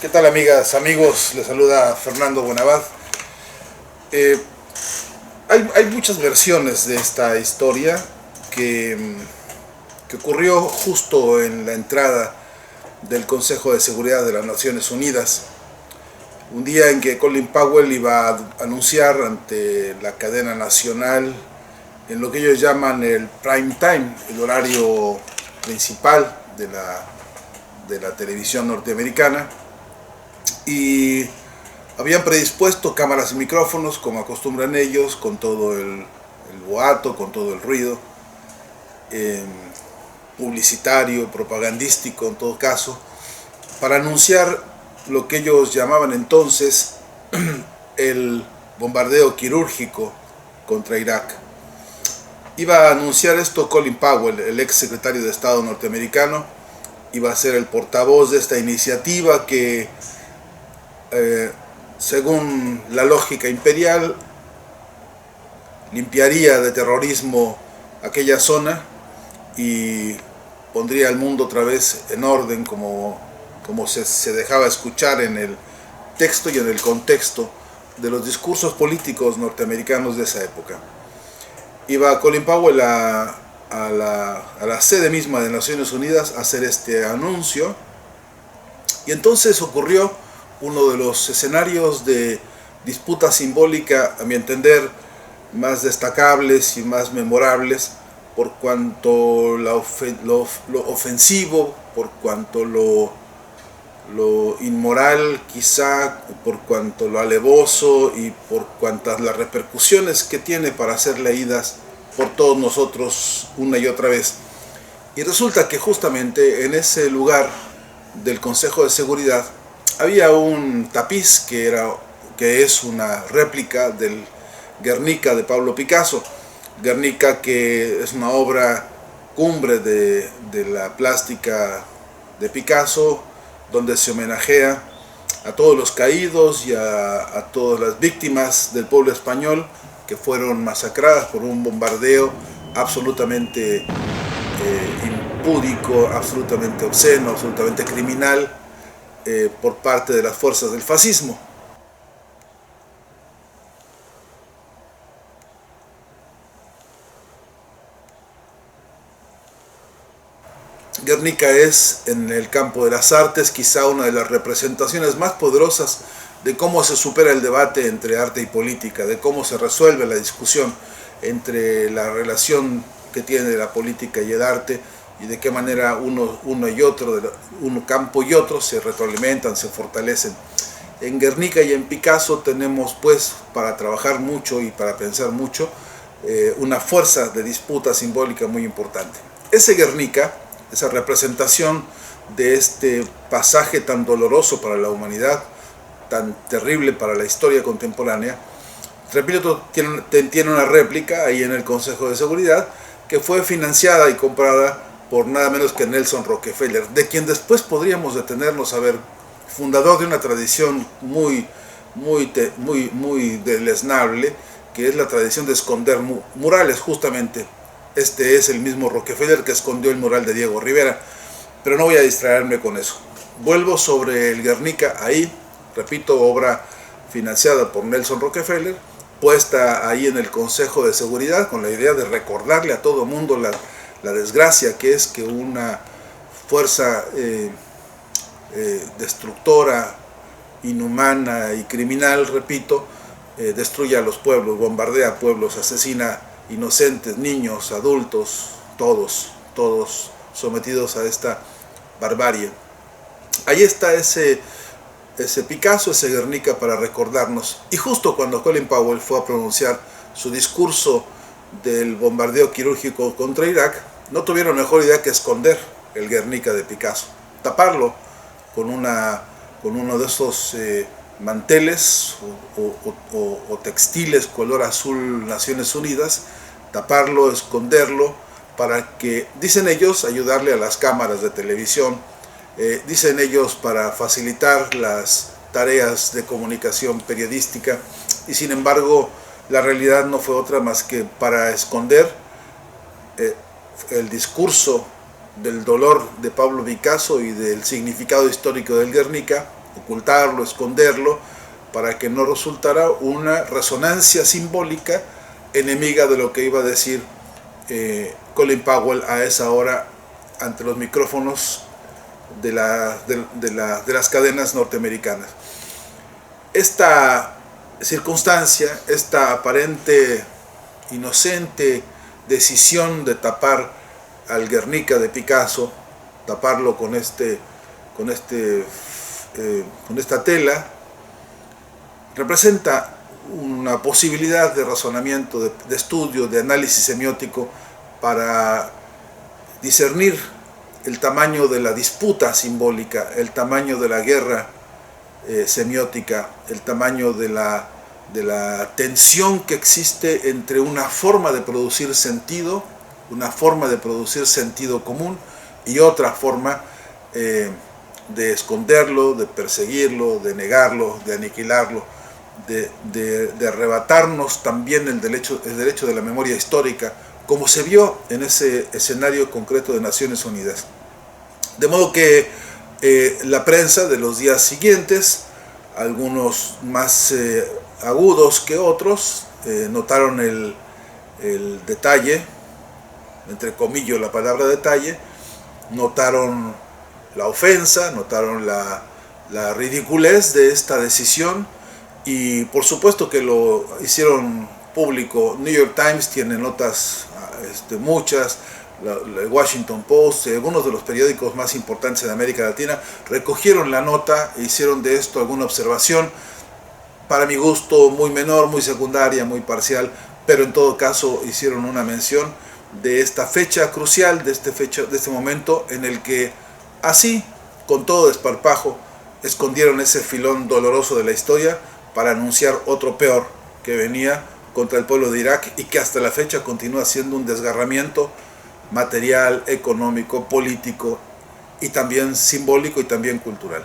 ¿Qué tal, amigas, amigos? Les saluda Fernando Buenabad. Eh, hay muchas versiones de esta historia que ocurrió justo en la entrada del Consejo de Seguridad de las Naciones Unidas. Un día en que Colin Powell iba a anunciar ante la cadena nacional en lo que ellos llaman el prime time, el horario principal de la televisión norteamericana, y habían predispuesto cámaras y micrófonos, como acostumbran ellos, con todo el boato, con todo el ruido, publicitario, propagandístico en todo caso, para anunciar lo que ellos llamaban entonces el bombardeo quirúrgico contra Irak. Iba a anunciar esto Colin Powell, el ex secretario de Estado norteamericano, iba a ser el portavoz de esta iniciativa que, según la lógica imperial, limpiaría de terrorismo aquella zona y pondría al mundo otra vez en orden, como se dejaba escuchar en el texto y en el contexto de los discursos políticos norteamericanos de esa época. Iba Colin Powell a la sede misma de Naciones Unidas a hacer este anuncio, y entonces ocurrió uno de los escenarios de disputa simbólica, a mi entender, más destacables y más memorables, por cuanto lo ofensivo, por cuanto lo inmoral quizá, por cuanto lo alevoso y por cuantas las repercusiones que tiene para ser leídas por todos nosotros una y otra vez. Y resulta que justamente en ese lugar del Consejo de Seguridad había un tapiz que es una réplica del Guernica de Pablo Picasso. Guernica, que es una obra cumbre de la plástica de Picasso, donde se homenajea a todos los caídos y a todas las víctimas del pueblo español que fueron masacradas por un bombardeo absolutamente impúdico, absolutamente obsceno, absolutamente criminal por parte de las fuerzas del fascismo. Guernica es, en el campo de las artes, quizá una de las representaciones más poderosas de cómo se supera el debate entre arte y política, de cómo se resuelve la discusión entre la relación que tiene la política y el arte, y de qué manera uno y otro, un campo y otro, se retroalimentan, se fortalecen. En Guernica y en Picasso tenemos, pues, para trabajar mucho y para pensar mucho, una fuerza de disputa simbólica muy importante. Ese Guernica, esa representación de este pasaje tan doloroso para la humanidad, tan terrible para la historia contemporánea, repito, tiene una réplica ahí en el Consejo de Seguridad, que fue financiada y comprada por nada menos que Nelson Rockefeller, de quien después podríamos detenernos a ver, fundador de una tradición muy deleznable, que es la tradición de esconder murales. Justamente este es el mismo Rockefeller que escondió el mural de Diego Rivera, pero no voy a distraerme con eso. Vuelvo sobre el Guernica. Ahí, repito, obra financiada por Nelson Rockefeller, puesta ahí en el Consejo de Seguridad con la idea de recordarle a todo mundo la desgracia que es que una fuerza destructora, inhumana y criminal, repito, destruye a los pueblos, bombardea pueblos, asesina inocentes, niños, adultos, todos sometidos a esta barbarie. Ahí está ese Picasso, ese Guernica, para recordarnos. Y justo cuando Colin Powell fue a pronunciar su discurso del bombardeo quirúrgico contra Irak, no tuvieron mejor idea que esconder el Guernica de Picasso, taparlo con uno de esos manteles o textiles color azul Naciones Unidas, taparlo, esconderlo, para que, dicen ellos, ayudarle a las cámaras de televisión, dicen ellos, para facilitar las tareas de comunicación periodística, y sin embargo la realidad no fue otra más que para esconder el discurso del dolor de Pablo Picasso y del significado histórico del Guernica, ocultarlo, esconderlo, para que no resultara una resonancia simbólica enemiga de lo que iba a decir Colin Powell a esa hora ante los micrófonos de las cadenas norteamericanas. Esta circunstancia, esta aparente inocente decisión de tapar al Guernica de Picasso, taparlo con esta tela, representa una posibilidad de razonamiento, de estudio, de análisis semiótico para discernir el tamaño de la disputa simbólica, el tamaño de la guerra semiótica, el tamaño de la tensión que existe entre una forma de producir sentido, una forma de producir sentido común, y otra forma de esconderlo, de perseguirlo, de negarlo, de aniquilarlo, de arrebatarnos también el derecho de la memoria histórica, como se vio en ese escenario concreto de Naciones Unidas. De modo que la prensa de los días siguientes, algunos más agudos que otros, notaron el detalle, entre comillas la palabra detalle, notaron la ofensa, notaron la ridiculez de esta decisión, y por supuesto que lo hicieron público. New York Times tiene notas muchas, el Washington Post, algunos de los periódicos más importantes en América Latina recogieron la nota e hicieron de esto alguna observación, para mi gusto muy menor, muy secundaria, muy parcial, pero en todo caso hicieron una mención de esta fecha crucial, de este momento en el que así, con todo desparpajo, escondieron ese filón doloroso de la historia para anunciar otro peor que venía contra el pueblo de Irak, y que hasta la fecha continúa siendo un desgarramiento material, económico, político, y también simbólico y también cultural.